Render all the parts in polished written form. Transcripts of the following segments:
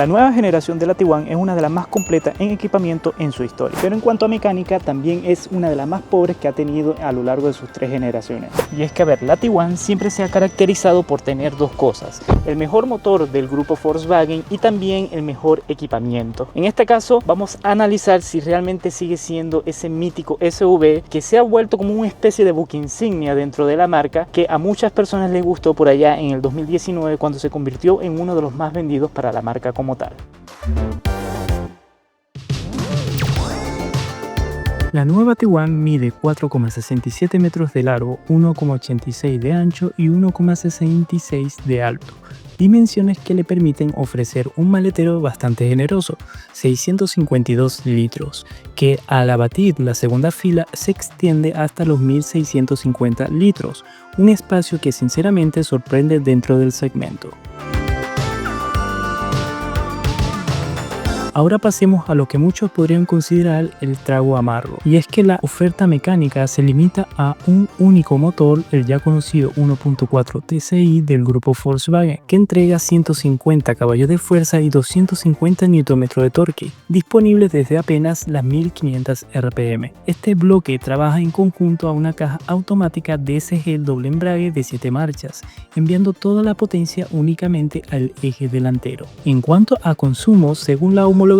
La nueva generación de la Tiguan es una de las más completas en equipamiento en su historia, pero en cuanto a mecánica también es una de las más pobres que ha tenido a lo largo de sus 3 generaciones. Y es que, a ver, la Tiguan siempre se ha caracterizado por tener dos cosas: el mejor motor del grupo Volkswagen y también el mejor equipamiento. En este caso vamos a analizar si realmente sigue siendo ese mítico SUV que se ha vuelto como una especie de buque insignia dentro de la marca, que a muchas personas les gustó por allá en el 2019 cuando se convirtió en uno de los más vendidos para la marca como tal. La nueva Tiguan mide 4,67 metros de largo, 1,86 de ancho y 1,66 de alto, dimensiones que le permiten ofrecer un maletero bastante generoso, 652 litros, que al abatir la segunda fila se extiende hasta los 1650 litros, un espacio que sinceramente sorprende dentro del segmento. Ahora pasemos a lo que muchos podrían considerar el trago amargo, y es que la oferta mecánica se limita a un único motor, el ya conocido 1.4 TSI del grupo Volkswagen, que entrega 150 caballos de fuerza y 250 Nm de torque, disponible desde apenas las 1500 RPM. Este bloque trabaja en conjunto a una caja automática DSG doble embrague de 7 marchas, enviando toda la potencia únicamente al eje delantero. En cuanto a consumo, según la homologación,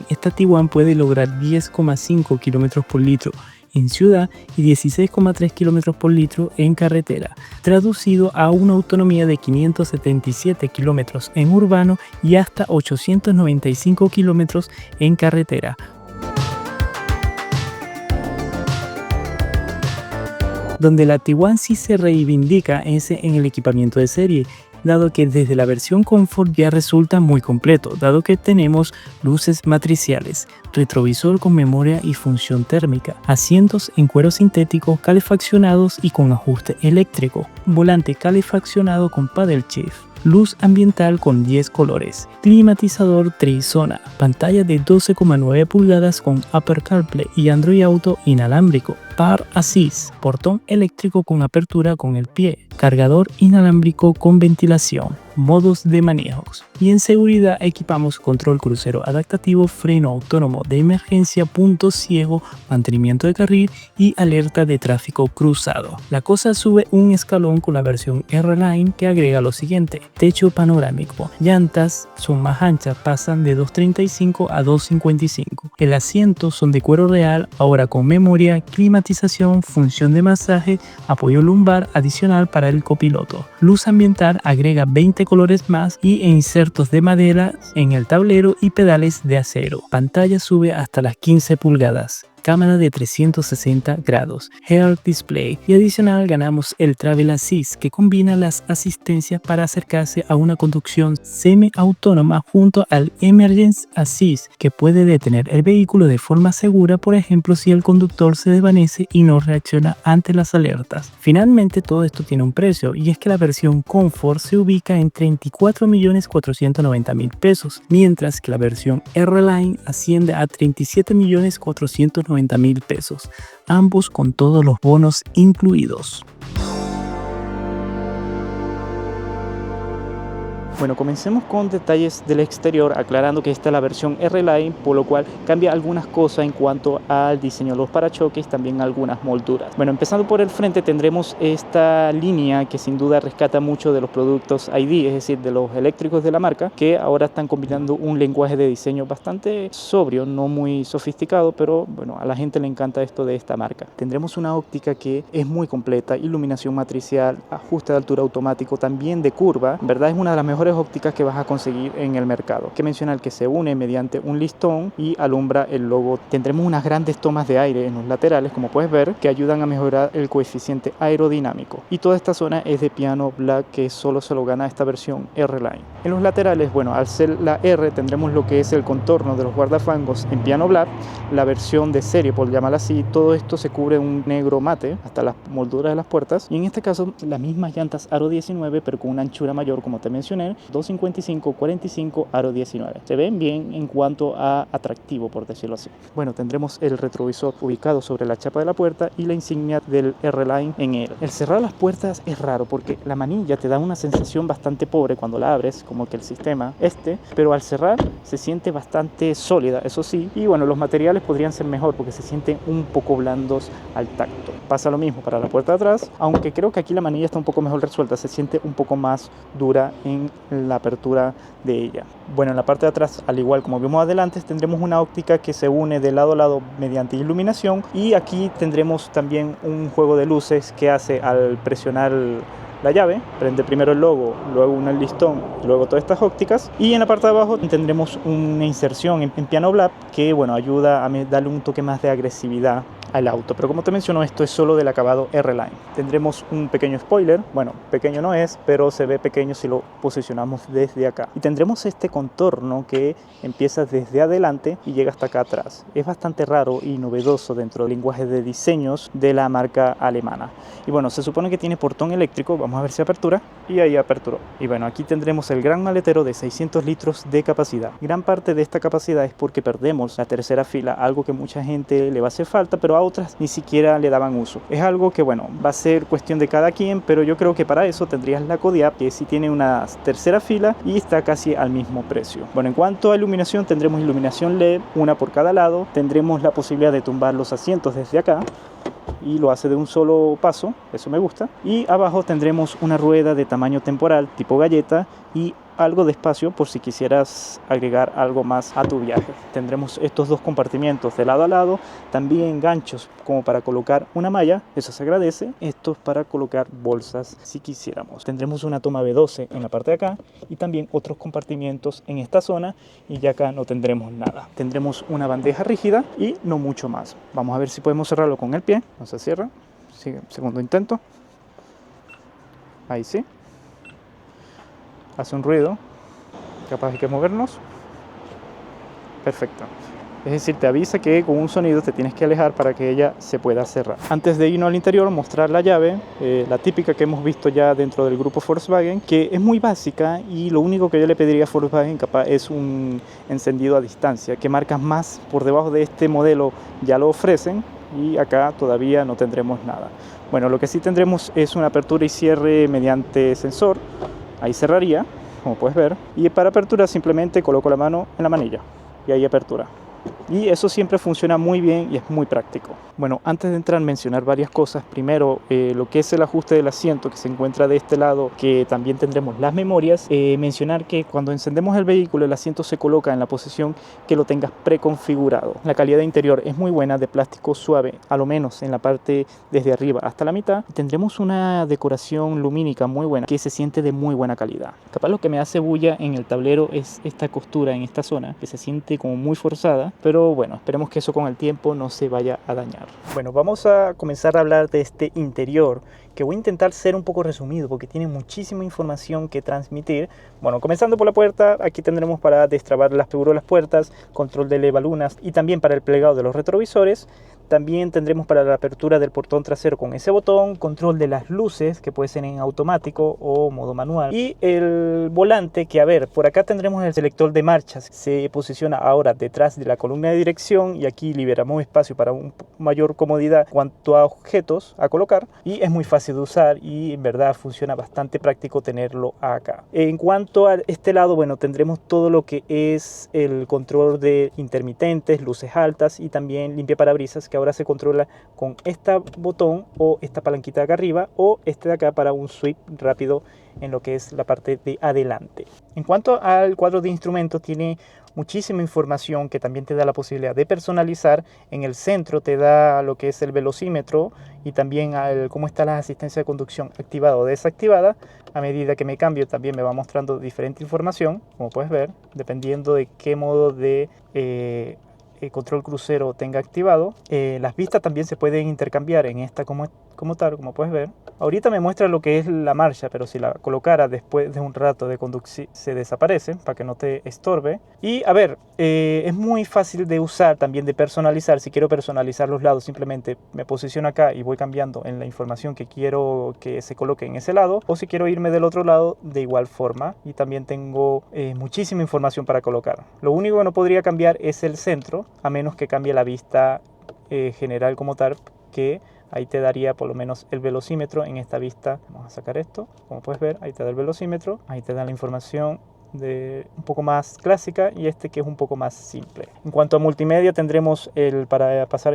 esta Tiguan puede lograr 10,5 km por litro en ciudad y 16,3 km por litro en carretera, traducido a una autonomía de 577 km en urbano y hasta 895 km en carretera. Donde la Tiguan sí se reivindica es en el equipamiento de serie, dado que desde la versión Comfort ya resulta muy completo, dado que tenemos luces matriciales, retrovisor con memoria y función térmica, asientos en cuero sintético calefaccionados y con ajuste eléctrico, volante calefaccionado con paddle shift, luz ambiental con 10 colores, climatizador trizona, pantalla de 12,9 pulgadas con Apple CarPlay y Android Auto inalámbrico, Par Assist, portón eléctrico con apertura con el pie, cargador inalámbrico con ventilación, modos de manejos. Y en seguridad equipamos control crucero adaptativo, freno autónomo de emergencia, punto ciego, mantenimiento de carril y alerta de tráfico cruzado. La cosa sube un escalón con la versión R-Line, que agrega lo siguiente: techo panorámico, llantas son más anchas, pasan de 2.35 a 2.55, el asiento son de cuero real, ahora con memoria, climatización, función de masaje, apoyo lumbar adicional para el copiloto. Luz ambiental agrega 20 colores más y insertos de madera en el tablero y pedales de acero. Pantalla sube hasta las 15 pulgadas. Cámara de 360 grados, Head Display, y adicional ganamos el Travel Assist, que combina las asistencias para acercarse a una conducción semi-autónoma junto al Emergency Assist, que puede detener el vehículo de forma segura, por ejemplo si el conductor se desvanece y no reacciona ante las alertas. Finalmente, todo esto tiene un precio, y es que la versión Comfort se ubica en 34.490.000 pesos, mientras que la versión R-Line asciende a 37.490.000 pesos, ambos con todos los bonos incluidos. Bueno, comencemos con detalles del exterior, aclarando que esta es la versión R-Line, por lo cual cambia algunas cosas en cuanto al diseño de los parachoques, también algunas molduras. Bueno, empezando por el frente tendremos esta línea que sin duda rescata mucho de los productos ID, es decir, de los eléctricos de la marca, que ahora están combinando un lenguaje de diseño bastante sobrio, no muy sofisticado, pero bueno, a la gente le encanta esto de esta marca. Tendremos una óptica que es muy completa, iluminación matricial, ajuste de altura automático, también de curva. En verdad es una de las mejores ópticas que vas a conseguir en el mercado. Que mencionar que se une mediante un listón y alumbra el logo. Tendremos unas grandes tomas de aire en los laterales, como puedes ver, que ayudan a mejorar el coeficiente aerodinámico. Y toda esta zona es de piano black, que solo se lo gana esta versión R-Line. En los laterales, bueno, al ser la R tendremos lo que es el contorno de los guardafangos en piano black. La versión de serie, por llamarla así, todo esto se cubre un negro mate hasta las molduras de las puertas. Y en este caso, las mismas llantas Aro 19, pero con una anchura mayor, como te mencioné, 19, 255, 45, aro 19. Se ven bien en cuanto a atractivo, por decirlo así. Bueno, tendremos el retrovisor ubicado sobre la chapa de la puerta y la insignia del R-Line en él. El cerrar las puertas es raro porque la manilla te da una sensación bastante pobre cuando la abres, como que el sistema pero al cerrar se siente bastante sólida, eso sí, y bueno, los materiales podrían ser mejor porque se sienten un poco blandos al tacto. Pasa lo mismo para la puerta de atrás, aunque creo que aquí la manilla está un poco mejor resuelta, se siente un poco más dura en la apertura de ella. Bueno, en la parte de atrás, al igual como vimos adelante, tendremos una óptica que se une de lado a lado mediante iluminación, y aquí tendremos también un juego de luces que hace al presionar la llave, prende primero el logo, luego un listón, luego todas estas ópticas, y en la parte de abajo tendremos una inserción en piano black que bueno, ayuda a darle un toque más de agresividad al auto. Pero como te menciono, esto es solo del acabado R-Line. Tendremos un pequeño spoiler, bueno, pequeño no es, pero se ve pequeño si lo posicionamos desde acá. Y tendremos este contorno que empieza desde adelante y llega hasta acá atrás. Es bastante raro y novedoso dentro del lenguaje de diseños de la marca alemana. Y bueno, se supone que tiene portón eléctrico, vamos a ver si apertura, y ahí aperturó. Y bueno, aquí tendremos el gran maletero de 600 litros de capacidad. Gran parte de esta capacidad es porque perdemos la tercera fila, algo que mucha gente le va a hacer falta, pero a otras ni siquiera le daban uso. Es algo que bueno, va a ser cuestión de cada quien, pero yo creo que para eso tendrías la Kodiaq, que sí tiene una tercera fila y está casi al mismo precio. Bueno, en cuanto a iluminación, tendremos iluminación LED, una por cada lado. Tendremos la posibilidad de tumbar los asientos desde acá y lo hace de un solo paso, eso me gusta. Y abajo tendremos una rueda de tamaño temporal tipo galleta y algo de espacio por si quisieras agregar algo más a tu viaje. Tendremos estos dos compartimientos de lado a lado, también ganchos como para colocar una malla, eso se agradece. Estos para colocar bolsas si quisiéramos. Tendremos una toma B12 en la parte de acá y también otros compartimientos en esta zona, y ya acá no tendremos nada. Tendremos una bandeja rígida y no mucho más. Vamos a ver si podemos cerrarlo con el pie. No se cierra. Sigue, segundo intento. Ahí sí. Hace un ruido, capaz hay que movernos. Perfecto. Es decir, te avisa que con un sonido te tienes que alejar para que ella se pueda cerrar. Antes de irnos al interior, mostrar la llave, la típica que hemos visto ya dentro del grupo Volkswagen, que es muy básica, y lo único que yo le pediría a Volkswagen capaz es un encendido a distancia, que marcas más por debajo de este modelo ya lo ofrecen, y acá todavía no tendremos nada. Bueno, lo que sí tendremos es una apertura y cierre mediante sensor. Ahí cerraría, como puedes ver, y para apertura simplemente coloco la mano en la manilla y ahí apertura. Y eso siempre funciona muy bien y es muy práctico. Bueno, antes de entrar, mencionar varias cosas. Primero, lo que es el ajuste del asiento, que se encuentra de este lado, que también tendremos las memorias. Mencionar que cuando encendemos el vehículo, el asiento se coloca en la posición que lo tengas preconfigurado. La calidad interior es muy buena, de plástico suave, a lo menos en la parte desde arriba hasta la mitad. Tendremos una decoración lumínica muy buena, que se siente de muy buena calidad. Capaz lo que me hace bulla en el tablero es esta costura en esta zona, que se siente como muy forzada, pero bueno, esperemos que eso con el tiempo no se vaya a dañar. Bueno, vamos a comenzar a hablar de este interior, que voy a intentar ser un poco resumido porque tiene muchísima información que transmitir. Bueno, comenzando por la puerta, aquí tendremos para destrabar las figuras de las puertas, control de levalunas y también para el plegado de los retrovisores. También tendremos para la apertura del portón trasero con ese botón, control de las luces, que puede ser en automático o modo manual, y el volante, que a ver, por acá tendremos el selector de marchas. Se posiciona ahora detrás de la columna de dirección y aquí liberamos espacio para una mayor comodidad cuanto a objetos a colocar, y es muy fácil de usar y en verdad funciona bastante práctico tenerlo acá. En cuanto a este lado, bueno, tendremos todo lo que es el control de intermitentes, luces altas y también limpia parabrisas, que ahora se controla con este botón o esta palanquita de acá arriba, o este de acá para un sweep rápido en lo que es la parte de adelante. En cuanto al cuadro de instrumentos, tiene muchísima información que también te da la posibilidad de personalizar. En el centro te da lo que es el velocímetro y también cómo está la asistencia de conducción activada o desactivada. A medida que me cambio también me va mostrando diferente información, como puedes ver, dependiendo de qué modo de control crucero tenga activado. Las vistas también se pueden intercambiar en esta como como tal, como puedes ver. Ahorita me muestra lo que es la marcha, pero si la colocara después de un rato de conducción se desaparece para que no te estorbe. Y a ver, es muy fácil de usar, también de personalizar. Si quiero personalizar los lados, simplemente me posiciono acá y voy cambiando en la información que quiero que se coloque en ese lado. O si quiero irme del otro lado, de igual forma. Y también tengo muchísima información para colocar. Lo único que no podría cambiar es el centro, a menos que cambie la vista general como tal, que ahí te daría por lo menos el velocímetro en esta vista. Vamos a sacar esto, como puedes ver, ahí te da el velocímetro, ahí te da la información de un poco más clásica y este que es un poco más simple. En cuanto a multimedia, tendremos el para pasar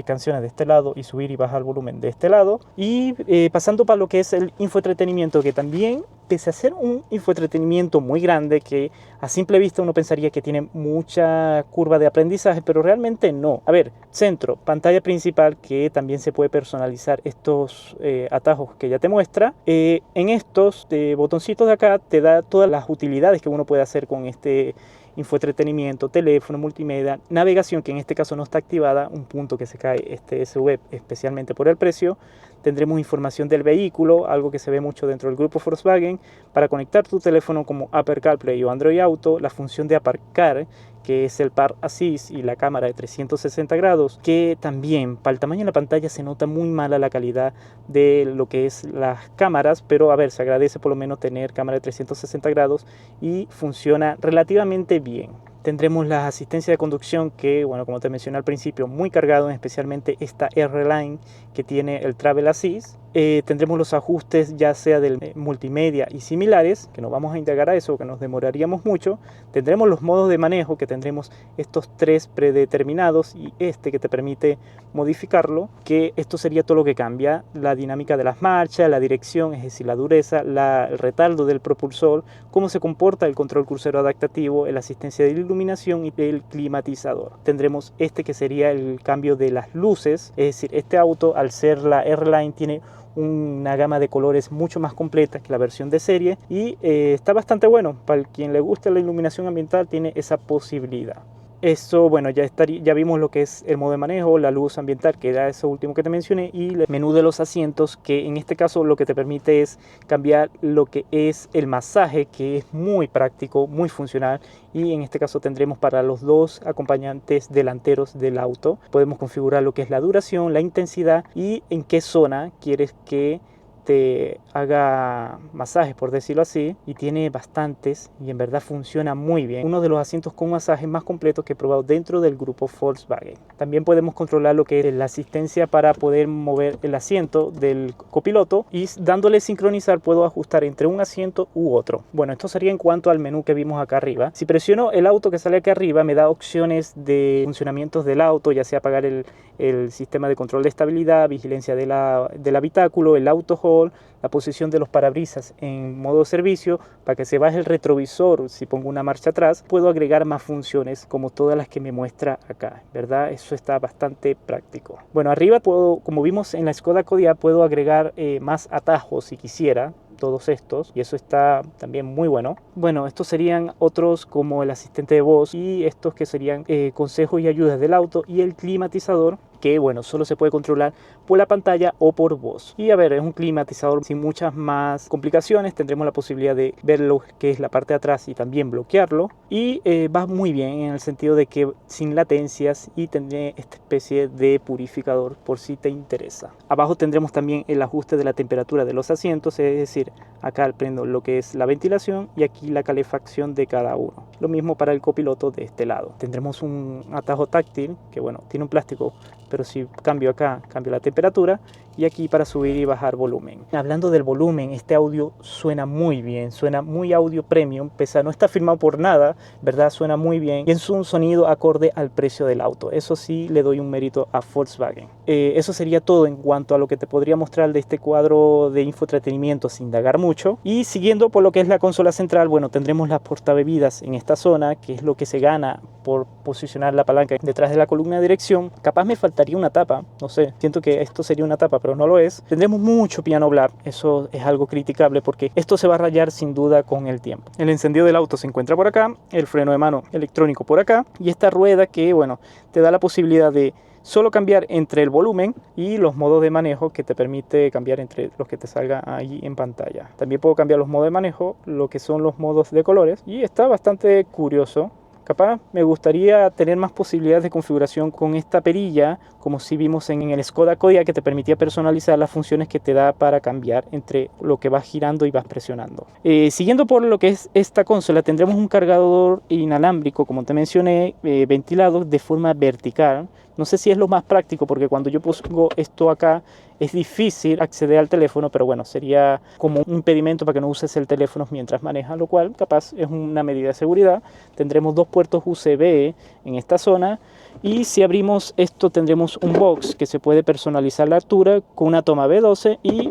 canciones de este lado y subir y bajar el volumen de este lado. Y pasando para lo que es el infoentretenimiento, que también, pese a ser un infoentretenimiento muy grande, que a simple vista uno pensaría que tiene mucha curva de aprendizaje, pero realmente no. A ver, centro, pantalla principal, que también se puede personalizar estos atajos que ya te muestra. En estos botoncitos de acá te da todas las utilidades que uno puede hacer con este infoentretenimiento, teléfono, multimedia, navegación, que en este caso no está activada, un punto que se cae este SUV especialmente por el precio. Tendremos información del vehículo, algo que se ve mucho dentro del grupo Volkswagen, para conectar tu teléfono como Apple CarPlay o Android Auto, la función de aparcar, que es el Park Assist, y la cámara de 360 grados, que también para el tamaño de la pantalla se nota muy mala la calidad de lo que es las cámaras, pero a ver, se agradece por lo menos tener cámara de 360 grados y funciona relativamente bien. Tendremos la asistencia de conducción que, bueno, como te mencioné al principio, muy cargado, especialmente esta R-Line que tiene el Travel Assist. Tendremos los ajustes ya sea del multimedia y similares, que no vamos a indagar a eso, que nos demoraríamos mucho. Tendremos los modos de manejo, que tendremos estos 3 predeterminados y este que te permite modificarlo, que esto sería todo lo que cambia: la dinámica de las marchas, la dirección, es decir, la dureza, el retardo del propulsor, cómo se comporta el control crucero adaptativo, la asistencia de iluminación y el climatizador. Tendremos este que sería el cambio de las luces, es decir, este auto, al ser la R-Line, tiene una gama de colores mucho más completa que la versión de serie y está bastante bueno. Para quien le guste la iluminación ambiental, tiene esa posibilidad. Eso, bueno, ya vimos lo que es el modo de manejo, la luz ambiental, que era eso último que te mencioné, y el menú de los asientos, que en este caso lo que te permite es cambiar lo que es el masaje, que es muy práctico, muy funcional, y en este caso tendremos para los dos acompañantes delanteros del auto. Podemos configurar lo que es la duración, la intensidad y en qué zona quieres que te haga masajes, por decirlo así, y tiene bastantes y en verdad funciona muy bien. Uno de los asientos con masajes más completos que he probado dentro del grupo Volkswagen. También podemos controlar lo que es la asistencia para poder mover el asiento del copiloto, y dándole sincronizar puedo ajustar entre un asiento u otro. Bueno, esto sería en cuanto al menú que vimos acá arriba. Si presiono el auto que sale acá arriba, me da opciones de funcionamientos del auto, ya sea apagar el sistema de control de estabilidad, vigilancia del habitáculo, el auto hold, la posición de los parabrisas en modo servicio, para que se baje el retrovisor si pongo una marcha atrás. Puedo agregar más funciones como todas las que me muestra acá, ¿verdad? Eso está bastante práctico. Bueno, arriba puedo, como vimos en la Skoda Kodiaq, puedo agregar más atajos si quisiera, todos estos, y eso está también muy bueno. Bueno, estos serían otros como el asistente de voz, y estos que serían consejos y ayudas del auto, y el climatizador, que bueno, solo se puede controlar por la pantalla o por voz. Y a ver, es un climatizador sin muchas más complicaciones. Tendremos la posibilidad de ver lo que es la parte de atrás y también bloquearlo, y va muy bien en el sentido de que sin latencias, y tendré esta especie de purificador por si te interesa. Abajo tendremos también el ajuste de la temperatura de los asientos, es decir, acá prendo lo que es la ventilación y aquí la calefacción de cada uno. Lo mismo para el copiloto de este lado. Tendremos un atajo táctil que, bueno, tiene un plástico, pero si cambio acá, cambio la temperatura, y aquí para subir y bajar volumen. Hablando del volumen, este audio suena muy bien, suena muy audio premium, pese a no estar firmado por nada, ¿verdad? Suena muy bien y es un sonido acorde al precio del auto. Eso sí, le doy un mérito a Volkswagen. Eso sería todo en cuanto a lo que te podría mostrar de este cuadro de infoentretenimiento sin indagar mucho. Y siguiendo por lo que es la consola central, bueno, tendremos las portabebidas en esta zona, que es lo que se gana por posicionar la palanca detrás de la columna de dirección. Capaz me faltaría una tapa, no sé, siento que esto sería una tapa, pero no lo es. Tendremos mucho piano black, eso es algo criticable porque esto se va a rayar sin duda con el tiempo. El encendido del auto se encuentra por acá, el freno de mano electrónico por acá, y esta rueda que, bueno, te da la posibilidad de solo cambiar entre el volumen y los modos de manejo que te permite cambiar entre los que te salga ahí en pantalla. También puedo cambiar los modos de manejo, lo que son los modos de colores, y está bastante curioso. Capaz me gustaría tener más posibilidades de configuración con esta perilla, como si vimos en el Skoda Kodiaq, que te permitía personalizar las funciones que te da para cambiar entre lo que vas girando y vas presionando. Siguiendo por lo que es esta consola, tendremos un cargador inalámbrico, como te mencioné, ventilado de forma vertical. No sé si es lo más práctico, porque cuando yo pongo esto acá es difícil acceder al teléfono, pero bueno, sería como un impedimento para que no uses el teléfono mientras manejas, lo cual capaz es una medida de seguridad. Tendremos dos puertos USB en esta zona, y si abrimos esto tendremos un box que se puede personalizar la altura con una toma B12, y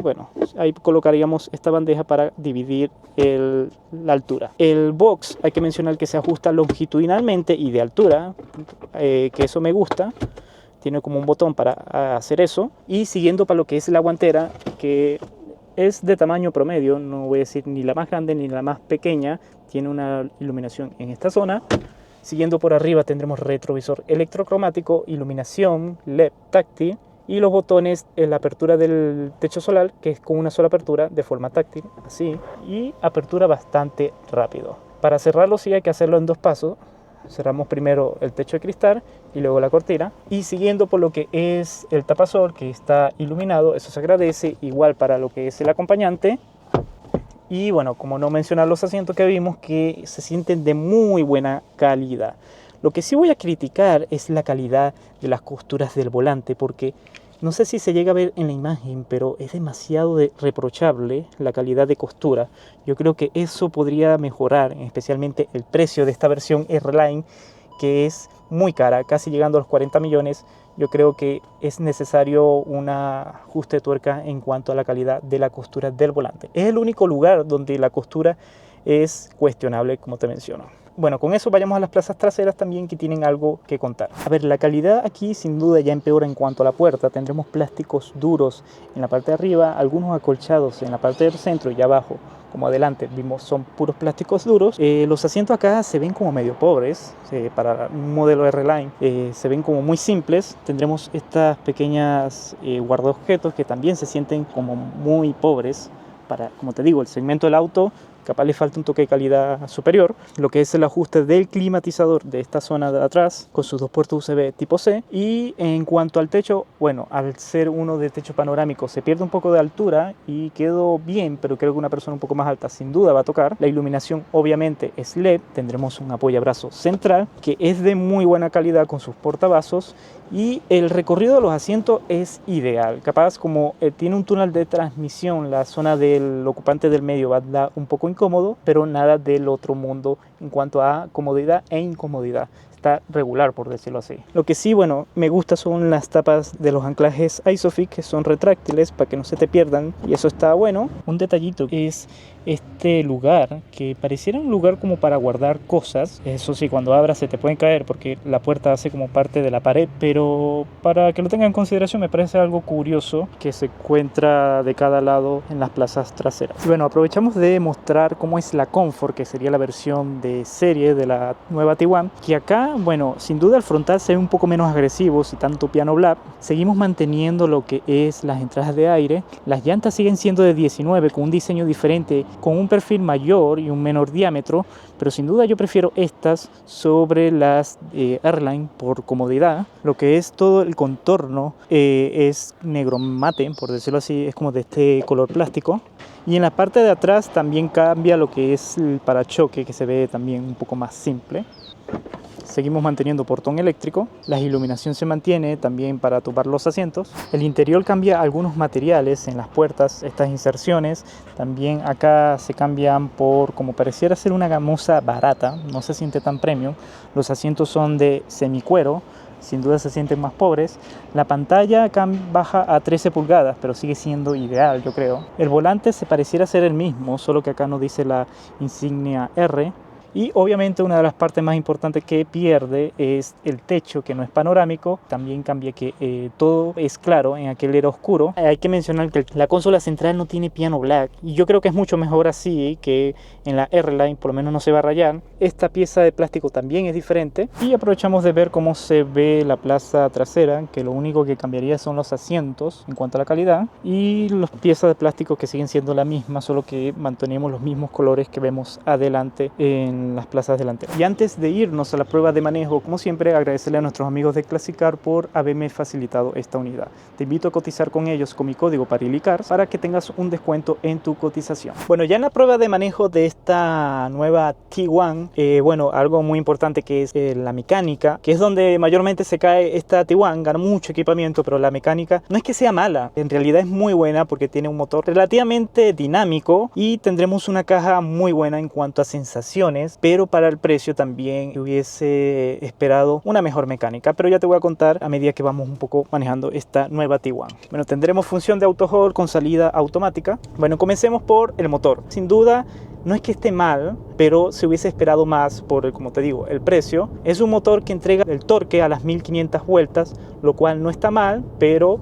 bueno, ahí colocaríamos esta bandeja para dividir la altura. El box, hay que mencionar que se ajusta longitudinalmente y de altura, que eso me gusta. Tiene como un botón para hacer eso. Y siguiendo para lo que es la guantera, que es de tamaño promedio, no voy a decir ni la más grande ni la más pequeña, tiene una iluminación en esta zona. Siguiendo por arriba tendremos retrovisor electrocromático, iluminación LED táctil, y los botones en la apertura del techo solar, que es con una sola apertura de forma táctil, así, y apertura bastante rápido. Para cerrarlo sí hay que hacerlo en dos pasos. Cerramos primero el techo de cristal y luego la cortina, y siguiendo por lo que es el tapasol, que está iluminado, eso se agradece, igual para lo que es el acompañante. Y bueno, como no mencionar los asientos que vimos, que se sienten de muy buena calidad. Lo que sí voy a criticar es la calidad de las costuras del volante, porque no sé si se llega a ver en la imagen, pero es demasiado reprochable la calidad de costura. Yo creo que eso podría mejorar, especialmente el precio de esta versión R-Line, que es muy cara, casi llegando a los 40 millones. Yo creo que es necesario un ajuste de tuerca en cuanto a la calidad de la costura del volante. Es el único lugar donde la costura es cuestionable, como te menciono. Bueno, con eso vayamos a las plazas traseras también, que tienen algo que contar. A ver, la calidad aquí sin duda ya empeora en cuanto a la puerta. Tendremos plásticos duros en la parte de arriba, algunos acolchados en la parte del centro y abajo, como adelante vimos, son puros plásticos duros. Los asientos acá se ven como medio pobres, para un modelo R-Line se ven como muy simples. Tendremos estas pequeñas guardaobjetos que también se sienten como muy pobres para, como te digo, el segmento del auto. Capaz le falta un toque de calidad superior. Lo que es el ajuste del climatizador de esta zona de atrás, con sus dos puertos USB tipo C. Y en cuanto al techo, bueno, al ser uno de techo panorámico se pierde un poco de altura y quedó bien, pero creo que una persona un poco más alta sin duda va a tocar. La iluminación obviamente es LED. Tendremos un apoyabrazo central que es de muy buena calidad con sus portavasos, y el recorrido de los asientos es ideal. Capaz como tiene un túnel de transmisión, la zona del ocupante del medio va a dar un poco incómodo, pero nada del otro mundo en cuanto a comodidad e incomodidad. Está regular, por decirlo así. Lo que sí, bueno, me gusta son las tapas de los anclajes Isofix, que son retráctiles para que no se te pierdan, y eso está bueno. Un detallito es este lugar, que pareciera un lugar como para guardar cosas. Eso sí, cuando abras se te pueden caer porque la puerta hace como parte de la pared, pero para que lo tengan en consideración me parece algo curioso que se encuentra de cada lado en las plazas traseras. Y bueno, aprovechamos de mostrar cómo es la Comfort, que sería la versión de serie de la nueva Tiguan, que acá, bueno, sin duda el frontal se ve un poco menos agresivo, si tanto piano black. Seguimos manteniendo lo que es las entradas de aire. Las llantas siguen siendo de 19 con un diseño diferente, con un perfil mayor y un menor diámetro, pero sin duda yo prefiero estas sobre las R-Line por comodidad. Lo que es todo el contorno es negro mate, por decirlo así, es como de este color plástico. Y en la parte de atrás también cambia lo que es el parachoque, que se ve también un poco más simple. Seguimos manteniendo portón eléctrico, la iluminación se mantiene también para tapar los asientos. El interior cambia algunos materiales en las puertas, estas inserciones. También acá se cambian por, como pareciera ser una gamuza barata, no se siente tan premium. Los asientos son de semicuero, sin duda se sienten más pobres. La pantalla acá baja a 13 pulgadas, pero sigue siendo ideal, yo creo. El volante se pareciera ser el mismo, solo que acá no dice la insignia R. Y obviamente una de las partes más importantes que pierde es el techo, que no es panorámico. También cambia que todo es claro, en aquel era oscuro. Hay que mencionar que la consola central no tiene piano black, y yo creo que es mucho mejor así, que en la R-Line por lo menos no se va a rayar. Esta pieza de plástico también es diferente, y aprovechamos de ver cómo se ve la plaza trasera, que lo único que cambiaría son los asientos en cuanto a la calidad, y las piezas de plástico que siguen siendo la misma, solo que mantenemos los mismos colores que vemos adelante en las plazas delanteras. Y antes de irnos a la prueba de manejo, como siempre, agradecerle a nuestros amigos de Classicar por haberme facilitado esta unidad. Te invito a cotizar con ellos con mi código PARILICARS para que tengas un descuento en tu cotización. Bueno, ya en la prueba de manejo de esta nueva T1, bueno, algo muy importante que es la mecánica, que es donde mayormente se cae esta T1. Gana mucho equipamiento, pero la mecánica no es que sea mala, en realidad es muy buena porque tiene un motor relativamente dinámico y tendremos una caja muy buena en cuanto a sensaciones, pero para el precio también hubiese esperado una mejor mecánica, pero ya te voy a contar a medida que vamos un poco manejando esta nueva T1. Bueno, tendremos función de auto hold con salida automática. Bueno, comencemos por el motor. Sin duda no es que esté mal, pero se hubiese esperado más por, como te digo, el precio. Es un motor que entrega el torque a las 1500 vueltas, lo cual no está mal, pero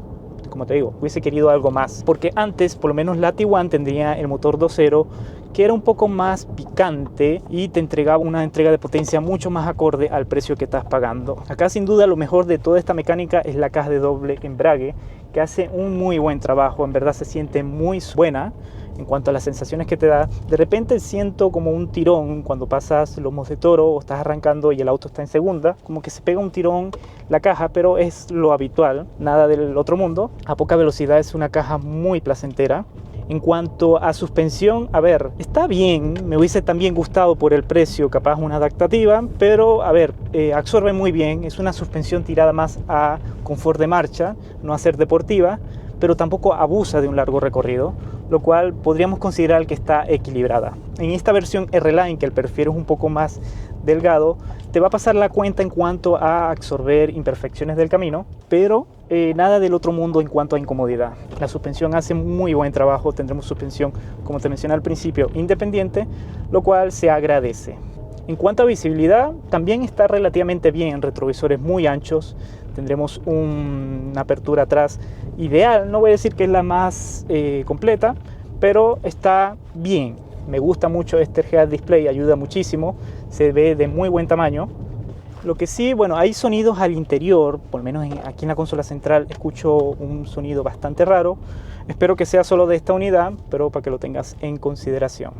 como te digo, hubiese querido algo más, porque antes por lo menos la T1 tendría el motor 2.0, que era un poco más picante y te entregaba una entrega de potencia mucho más acorde al precio que estás pagando. Acá sin duda lo mejor de toda esta mecánica es la caja de doble embrague, que hace un muy buen trabajo. En verdad se siente muy buena en cuanto a las sensaciones que te da. De repente siento como un tirón cuando pasas lomos de toro o estás arrancando y el auto está en segunda, como que se pega un tirón la caja, pero es lo habitual, nada del otro mundo. A poca velocidad es una caja muy placentera. En cuanto a suspensión, a ver, está bien, me hubiese también gustado por el precio, capaz una adaptativa, pero a ver, absorbe muy bien, es una suspensión tirada más a confort de marcha, no a ser deportiva, pero tampoco abusa de un largo recorrido, lo cual podríamos considerar que está equilibrada. En esta versión R-Line, que el perfil es un poco más delgado, te va a pasar la cuenta en cuanto a absorber imperfecciones del camino, pero nada del otro mundo en cuanto a incomodidad. La suspensión hace muy buen trabajo, tendremos suspensión, como te mencioné al principio, independiente, lo cual se agradece. En cuanto a visibilidad, también está relativamente bien, retrovisores muy anchos, tendremos una apertura atrás ideal, no voy a decir que es la más completa, pero está bien. Me gusta mucho este head display, ayuda muchísimo, se ve de muy buen tamaño. Lo que sí, bueno, hay sonidos al interior, por lo menos aquí en la consola central escucho un sonido bastante raro. Espero que sea solo de esta unidad, pero para que lo tengas en consideración.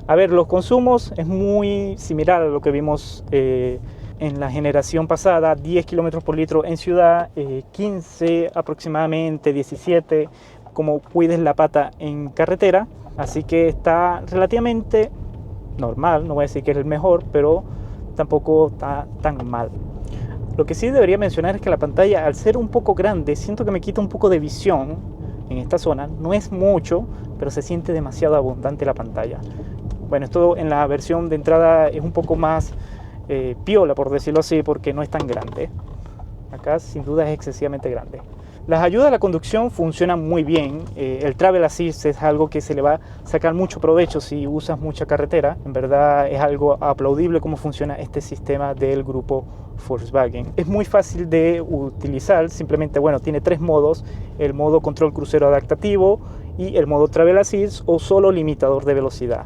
A ver, los consumos es muy similar a lo que vimos en la generación pasada, 10 km por litro en ciudad, 15 aproximadamente, 17, como cuides la pata en carretera. Así que está relativamente normal, no voy a decir que es el mejor, pero tampoco está tan mal. Lo que sí debería mencionar es que la pantalla, al ser un poco grande, siento que me quita un poco de visión en esta zona. No es mucho, pero se siente demasiado abundante la pantalla. Bueno, esto en la versión de entrada es un poco más piola, por decirlo así, porque no es tan grande. Acá sin duda es excesivamente grande. Las ayudas a la conducción funcionan muy bien. El Travel Assist es algo que se le va a sacar mucho provecho si usas mucha carretera. En verdad es algo aplaudible cómo funciona este sistema del grupo Volkswagen. Es muy fácil de utilizar, simplemente, bueno, tiene tres modos: el modo control crucero adaptativo y el modo Travel Assist o solo limitador de velocidad.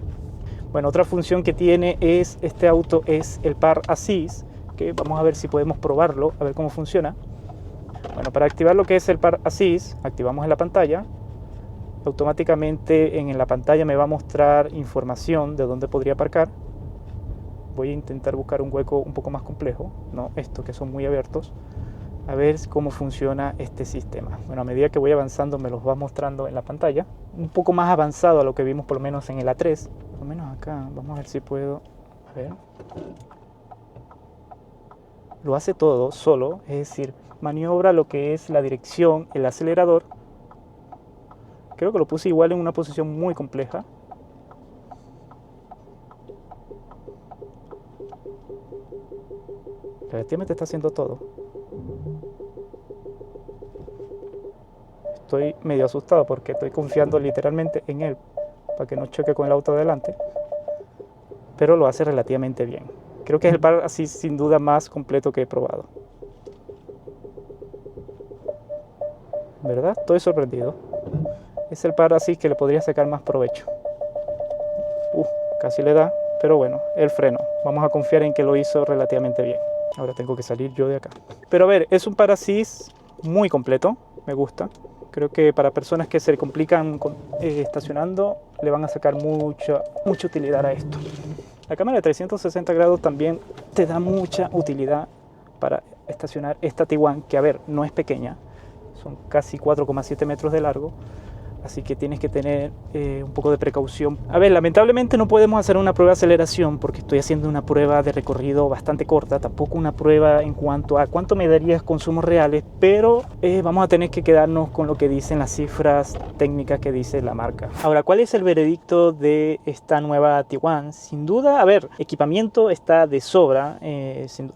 Bueno, otra función que tiene este auto es el Park Assist, que vamos a ver si podemos probarlo, a ver cómo funciona. Bueno, para activar lo que es el Park Assist, activamos en la pantalla. Automáticamente en la pantalla me va a mostrar información de dónde podría aparcar. Voy a intentar buscar un hueco un poco más complejo, no estos que son muy abiertos, a ver cómo funciona este sistema. Bueno, a medida que voy avanzando me los va mostrando en la pantalla. Un poco más avanzado a lo que vimos por lo menos en el A3. Por lo menos acá, vamos a ver si puedo... A ver. Lo hace todo solo, es decir, maniobra lo que es la dirección, el acelerador. Creo que lo puse igual en una posición muy compleja. Relativamente está haciendo todo. Estoy medio asustado porque estoy confiando literalmente en él para que no choque con el auto de adelante. pero lo hace relativamente bien. Creo que es el par así sin duda más completo que he probado. ¿Verdad? Estoy sorprendido. Es el par así que le podría sacar más provecho. Casi le da, pero bueno, el freno. Vamos a confiar en que lo hizo relativamente bien. Ahora tengo que salir yo de acá. Pero a ver, es un par así muy completo. Me gusta. Creo que para personas que se complican estacionando, le van a sacar mucha utilidad a esto. La cámara de 360 grados también te da mucha utilidad para estacionar esta Tiguan, que a ver, no es pequeña, son casi 4,7 metros de largo, así que tienes que tener un poco de precaución. A ver, lamentablemente no podemos hacer una prueba de aceleración porque estoy haciendo una prueba de recorrido bastante corta, tampoco una prueba en cuanto a cuánto me darías consumos reales, pero vamos a tener que quedarnos con lo que dicen las cifras técnicas que dice la marca. Ahora, ¿cuál es el veredicto de esta nueva Tiguan? Sin duda, a ver, equipamiento está de sobra,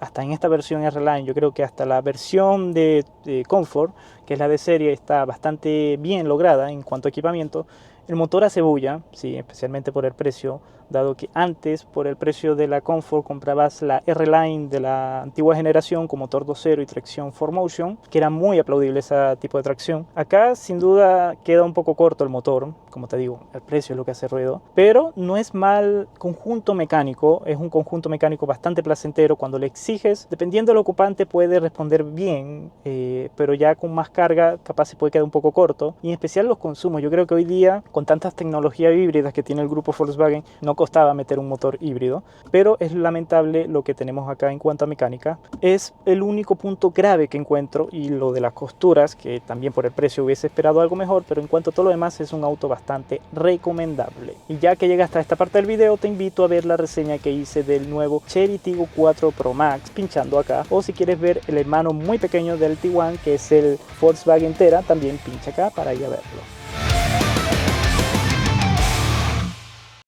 hasta en esta versión R-Line, yo creo que hasta la versión de Comfort, que es la de serie, está bastante bien lograda en cuanto a equipamiento. El motor hace bulla, sí, especialmente por el precio, dado que antes por el precio de la Comfort comprabas la R-Line de la antigua generación con motor 2.0 y tracción 4Motion, que era muy aplaudible ese tipo de tracción. Acá sin duda queda un poco corto el motor, como te digo, el precio es lo que hace ruido, pero no es mal conjunto mecánico, es un conjunto mecánico bastante placentero. Cuando le exiges, dependiendo del ocupante puede responder bien, pero ya con más carga capaz se puede quedar un poco corto, y en especial los consumos. Yo creo que hoy día con tantas tecnologías híbridas que tiene el grupo Volkswagen no costaba meter un motor híbrido, pero es lamentable lo que tenemos acá en cuanto a mecánica. Es el único punto grave que encuentro, y lo de las costuras, que también por el precio hubiese esperado algo mejor, pero en cuanto a todo lo demás es un auto bastante recomendable. Y ya que llegas hasta esta parte del video, te invito a ver la reseña que hice del nuevo Chery Tiggo 4 Pro Max pinchando acá, o si quieres ver el hermano muy pequeño del Tiguan, que es el Volkswagen Tera, también pincha acá para ir a verlo.